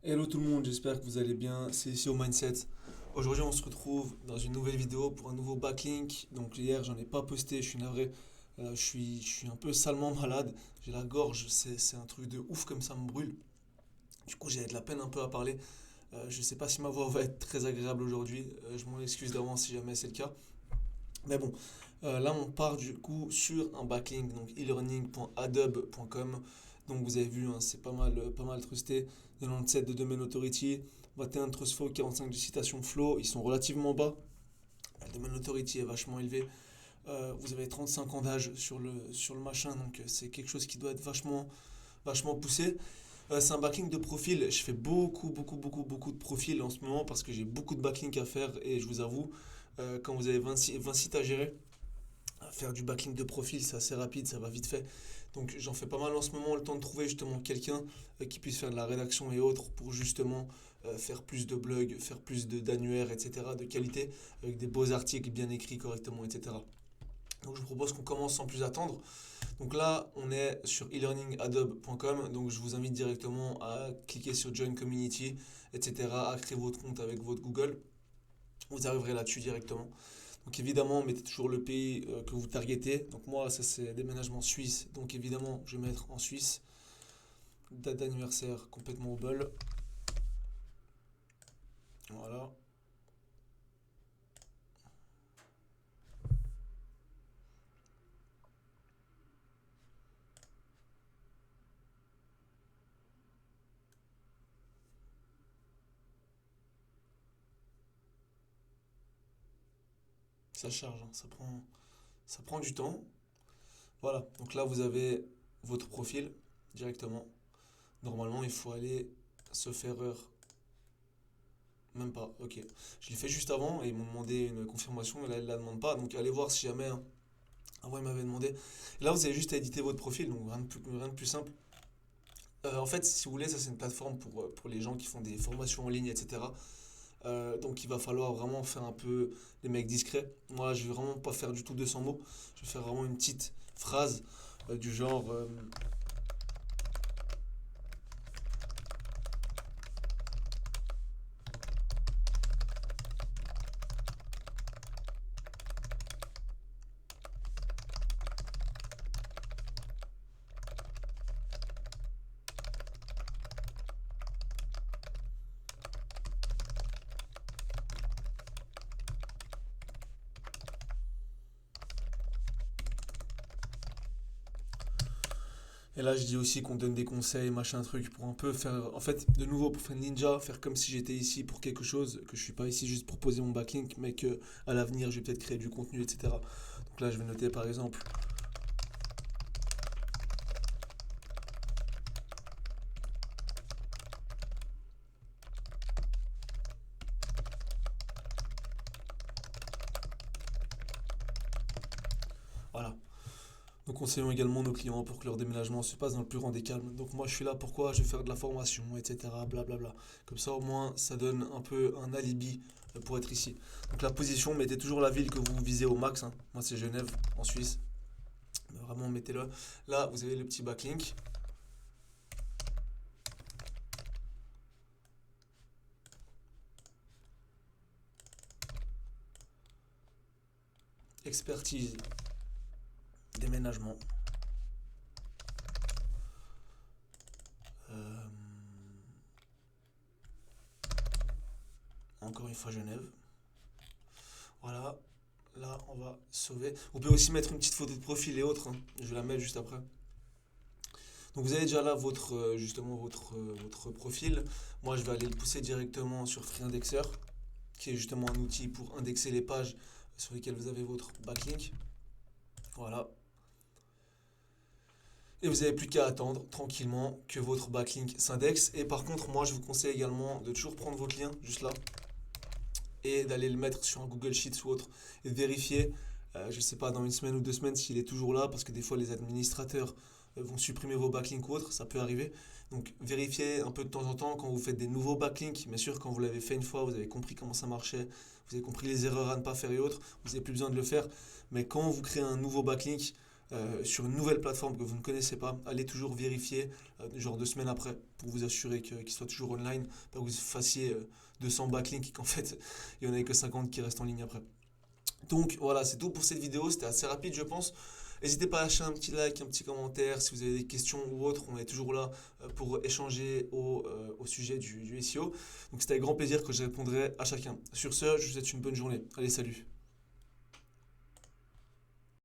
Hello tout le monde, j'espère que vous allez bien, c'est ici au Mindset. Aujourd'hui on se retrouve dans une nouvelle vidéo pour un nouveau backlink. Donc hier j'en ai pas posté, je suis navré. Je suis un peu salement malade, j'ai la gorge, c'est un truc de ouf comme ça me brûle. Du coup j'ai de la peine un peu à parler. Je sais pas si ma voix va être très agréable aujourd'hui, je m'en excuse d'avance si jamais c'est le cas. Mais bon, là on part du coup sur un backlink, donc elearning.adobe.com. Donc vous avez vu, hein, c'est pas mal trusté. 97 de domain authority, 21 de trust flow, 45 de citation flow, ils sont relativement bas. Le domain authority est vachement élevé. Vous avez 35 ans d'âge sur le machin, donc c'est quelque chose qui doit être vachement poussé. C'est un backlink de profil. Je fais beaucoup de profils en ce moment parce que j'ai beaucoup de backlinks à faire et je vous avoue, quand vous avez 20 sites à gérer, faire du backlink de profil, c'est assez rapide, ça va vite fait. Donc j'en fais pas mal en ce moment, le temps de trouver justement quelqu'un qui puisse faire de la rédaction et autres pour justement faire plus de blogs, faire plus d'annuaires, etc., de qualité, avec des beaux articles bien écrits correctement, etc. Donc je vous propose qu'on commence sans plus attendre. Donc là, on est sur elearningadobe.com, donc je vous invite directement à cliquer sur Join Community, etc., à créer votre compte avec votre Google. Vous arriverez là-dessus directement. Donc évidemment, mettez toujours le pays que vous targetez. Donc moi, ça c'est déménagement suisse. Donc évidemment, je vais mettre en Suisse. Date d'anniversaire complètement au bol. Voilà. Ça charge, hein. Ça prend du temps. Voilà. Donc là, vous avez votre profil directement. Normalement, il faut aller sauf erreur. Même pas. Ok. Je l'ai fait juste avant et ils m'ont demandé une confirmation. Et là, ils ne la demandent pas. Donc allez voir si jamais, hein. Avant, ils m'avaient demandé. Et là, vous avez juste à éditer votre profil. Donc rien de plus simple. En fait, si vous voulez, ça c'est une plateforme pour les gens qui font des formations en ligne, etc. Donc il va falloir vraiment faire un peu les mecs discrets. Moi, je vais vraiment pas faire du tout 200 mots. Je vais faire vraiment une petite phrase du genre et là, je dis aussi qu'on donne des conseils, machin truc, pour un peu faire, en fait, de nouveau, pour faire ninja, faire comme si j'étais ici pour quelque chose, que je suis pas ici juste pour poser mon backlink, mais que à l'avenir, je vais peut-être créer du contenu, etc. Donc là, je vais noter par exemple, voilà. Nous conseillons également nos clients pour que leur déménagement se passe dans le plus grand des calmes. Donc moi, je suis là pourquoi je vais faire de la formation, etc. Blablabla. Comme ça, au moins, ça donne un peu un alibi pour être ici. Donc la position, mettez toujours la ville que vous visez au max, hein. Moi, c'est Genève, en Suisse. Mais vraiment, mettez-le. Là, vous avez le petit backlink. Expertise, déménagement. Euh, Encore une fois, Genève. Voilà. Là, on va sauver. Vous pouvez aussi mettre une petite photo de profil et autres, hein. Je vais la mettre juste après. Donc vous avez déjà là justement votre profil. Moi, je vais aller le pousser directement sur FreeIndexer, qui est justement un outil pour indexer les pages sur lesquelles vous avez votre backlink. Voilà. Et vous n'avez plus qu'à attendre tranquillement que votre backlink s'indexe. Et par contre, moi, je vous conseille également de toujours prendre votre lien, juste là, et d'aller le mettre sur un Google Sheets ou autre, et de vérifier, je ne sais pas, dans une semaine ou 2 semaines, s'il est toujours là, parce que des fois, les administrateurs vont supprimer vos backlinks ou autre, ça peut arriver. Donc vérifiez un peu de temps en temps quand vous faites des nouveaux backlinks. Bien sûr, quand vous l'avez fait une fois, vous avez compris comment ça marchait, vous avez compris les erreurs à ne pas faire et autres, vous n'avez plus besoin de le faire. Mais quand vous créez un nouveau backlink, sur une nouvelle plateforme que vous ne connaissez pas, allez toujours vérifier, genre 2 semaines après, pour vous assurer qu'il soit toujours online, pas que vous fassiez 200 backlinks et qu'en fait, il n'y en ait que 50 qui restent en ligne après. Donc voilà, c'est tout pour cette vidéo, c'était assez rapide je pense. N'hésitez pas à lâcher un petit like, un petit commentaire si vous avez des questions ou autres, on est toujours là pour échanger au sujet du SEO. Donc c'était avec grand plaisir que je répondrai à chacun. Sur ce, je vous souhaite une bonne journée. Allez, salut!